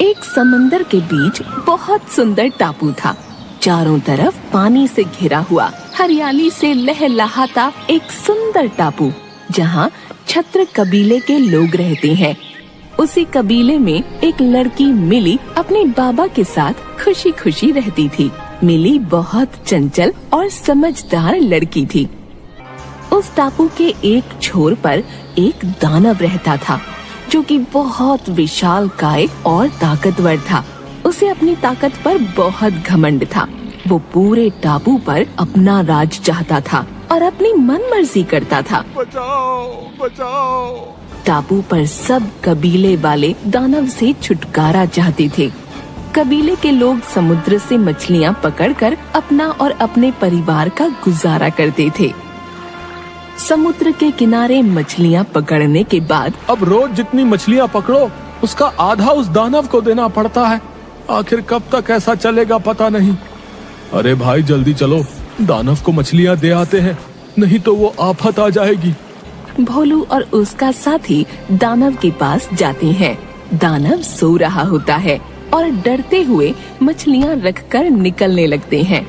एक समंदर के बीच बहुत सुंदर टापू था। चारों तरफ पानी से घिरा हुआ, हरियाली से लहलहाता एक सुंदर टापू, जहाँ छत्र कबीले के लोग रहते हैं। उसी कबीले में एक लड़की मिली अपने बाबा के साथ खुशी खुशी रहती थी। मिली बहुत चंचल और समझदार लड़की थी। उस टापू के एक छोर पर एक दानव रहता था, जो कि बहुत विशालकाय और ताकतवर था। उसे अपनी ताकत पर बहुत घमंड था। वो पूरे टापू पर अपना राज चाहता था और अपनी मनमर्जी करता था। बचाओ, बचाओ। टापू पर सब कबीले वाले दानव से छुटकारा चाहते थे। कबीले के लोग समुद्र से मछलियाँ पकड़कर अपना और अपने परिवार का गुजारा करते थे। समुद्र के किनारे मछलियाँ पकड़ने के बाद अब रोज जितनी मछलियाँ पकड़ो उसका आधा उस दानव को देना पड़ता है। आखिर कब तक ऐसा चलेगा पता नहीं। अरे भाई जल्दी चलो, दानव को मछलियाँ दे आते हैं, नहीं तो वो आफत आ जाएगी। भोलू और उसका साथी दानव के पास जाते हैं। दानव सो रहा होता है और डरते हुए मछलियाँ रखकर निकलने लगते हैं।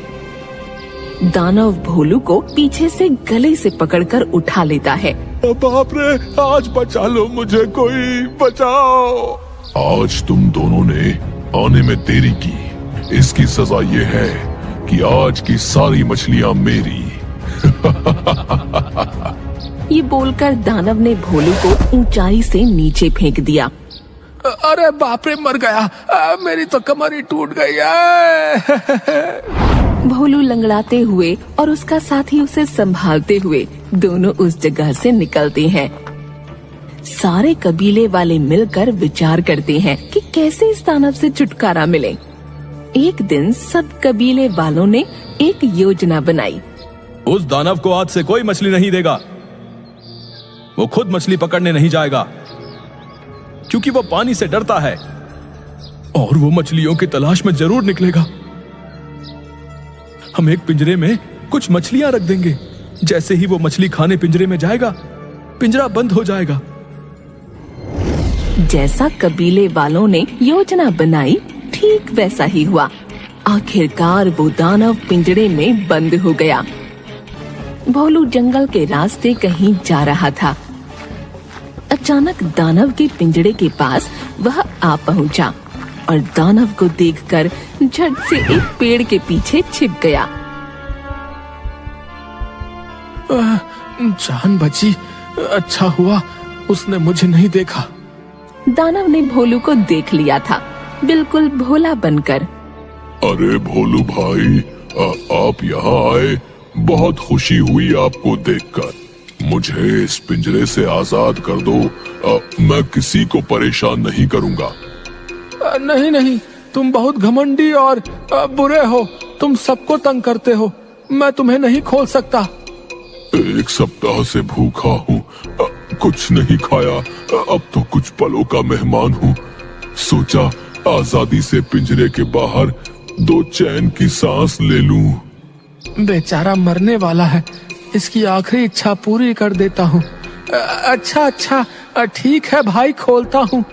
दानव भोलू को पीछे से गले से पकड़कर उठा लेता है। बाप रे, आज बचा लो मुझे, कोई बचाओ। आज तुम दोनों ने आने में देरी की, इसकी सजा ये है कि आज की सारी मछलियाँ मेरी। ये बोलकर दानव ने भोलू को ऊंचाई से नीचे फेंक दिया। अरे बाप रे, मर गया। मेरी तो कमर ही टूट गई। भोलू लंगड़ाते हुए और उसका साथी उसे संभालते हुए दोनों उस जगह से निकलते हैं। सारे कबीले वाले मिलकर विचार करते हैं कि कैसे इस दानव से छुटकारा मिले। एक दिन सब कबीले वालों ने एक योजना बनाई। उस दानव को आज से कोई मछली नहीं देगा। वो खुद मछली पकड़ने नहीं जाएगा, क्योंकि वो पानी से डरता है और वो मछलियों की तलाश में जरूर निकलेगा। हम एक पिंजरे में कुछ मछलियां रख देंगे। जैसे ही वो मछली खाने पिंजरे में जाएगा, पिंजरा बंद हो जाएगा। जैसा कबीले वालों ने योजना बनाई, ठीक वैसा ही हुआ। आखिरकार वो दानव पिंजरे में बंद हो गया। भोलू जंगल के रास्ते कहीं जा रहा था। अचानक दानव के पिंजरे के पास वह आ पहुंचा और दानव को देखकर झट से एक पेड़ के पीछे छिप गया। जान बची, अच्छा हुआ उसने मुझे नहीं देखा। दानव ने भोलू को देख लिया था, बिल्कुल भोला बनकर। अरे भोलू भाई, आप यहाँ आए, बहुत खुशी हुई आपको देखकर। मुझे इस पिंजरे से आजाद कर दो, मैं किसी को परेशान नहीं करूँगा। नहीं नहीं, तुम बहुत घमंडी और बुरे हो। तुम सबको तंग करते हो। मैं तुम्हें नहीं खोल सकता। एक सप्ताह से भूखा हूँ, कुछ नहीं खाया। अब तो कुछ पलों का मेहमान हूँ। सोचा आजादी से पिंजरे के बाहर दो चैन की सांस ले लूं। बेचारा मरने वाला है, इसकी आखिरी इच्छा पूरी कर देता हूँ। अच्छा अच्छा, ठीक है भाई, खोलता हूँ।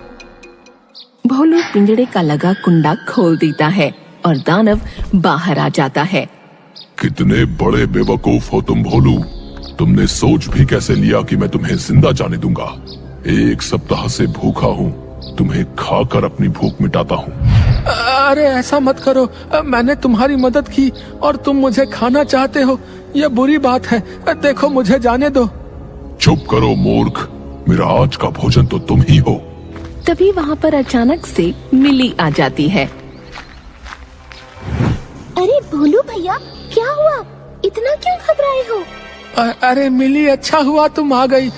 भोलू पिंजरे का लगा कुंडा खोल देता है और दानव बाहर आ जाता है। कितने बड़े बेवकूफ हो तुम भोलू। तुमने सोच भी कैसे लिया कि मैं तुम्हें जिंदा जाने दूंगा। एक सप्ताह से भूखा हूँ, तुम्हें खाकर अपनी भूख मिटाता हूँ। अरे ऐसा मत करो, मैंने तुम्हारी मदद की और तुम मुझे खाना चाहते हो। यह बुरी बात है। देखो, मुझे जाने दो। चुप करो मूर्ख, मेरा आज का भोजन तो तुम ही हो। तभी वहाँ पर अचानक से मिली आ जाती है। अरे भोलू भैया, क्या हुआ? इतना क्यों घबराए हो? अरे मिली, अच्छा हुआ तुम आ गई।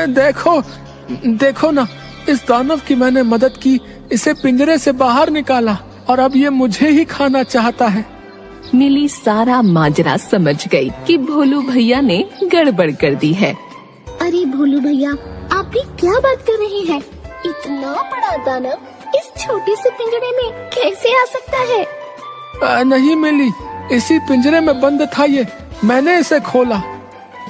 देखो देखो ना, इस दानव की मैंने मदद की, इसे पिंजरे से बाहर निकाला और अब ये मुझे ही खाना चाहता है। मिली सारा माजरा समझ गई कि भोलू भैया ने गड़बड़ कर दी है। अरे भोलू भैया, आप भी क्या बात कर रहे हैं? इतना बड़ा दानव इस छोटे से पिंजरे में कैसे आ सकता है? नहीं मिली, इसी पिंजरे में बंद था ये, मैंने इसे खोला।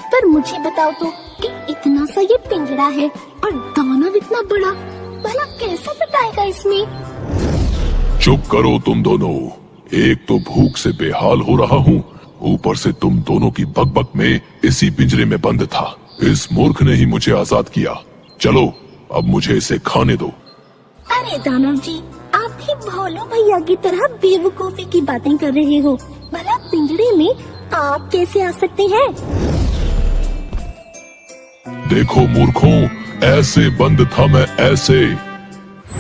पर मुझे बताओ तो कि इतना सा ये पिंजरा है और दानव इतना बड़ा, भला कैसे बिताएगा इसमें? चुप करो तुम दोनों। एक तो भूख से बेहाल हो रहा हूँ, ऊपर से तुम दोनों की बकबक में इसी पिंजरे में बंद था। इस मूर्ख ने ही मुझे आजाद किया। चलो अब मुझे इसे खाने दो। अरे दानव जी, आप भी भोलू भैया की तरह बेवकूफी की बातें कर रहे हो। भला पिंजरे में आप कैसे आ सकते हैं? देखो मूर्खों, ऐसे बंद था मैं, ऐसे।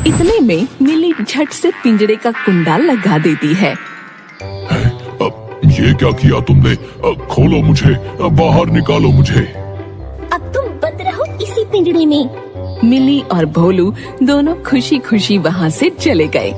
इतने में मिली झट से पिंजरे का कुंडा लगा देती है। अब ये क्या किया तुमने? खोलो मुझे, बाहर निकालो मुझे। अब तुम बंद रहो इसी पिंजरे में। मिली और भोलू दोनों खुशी खुशी वहाँ से चले गए।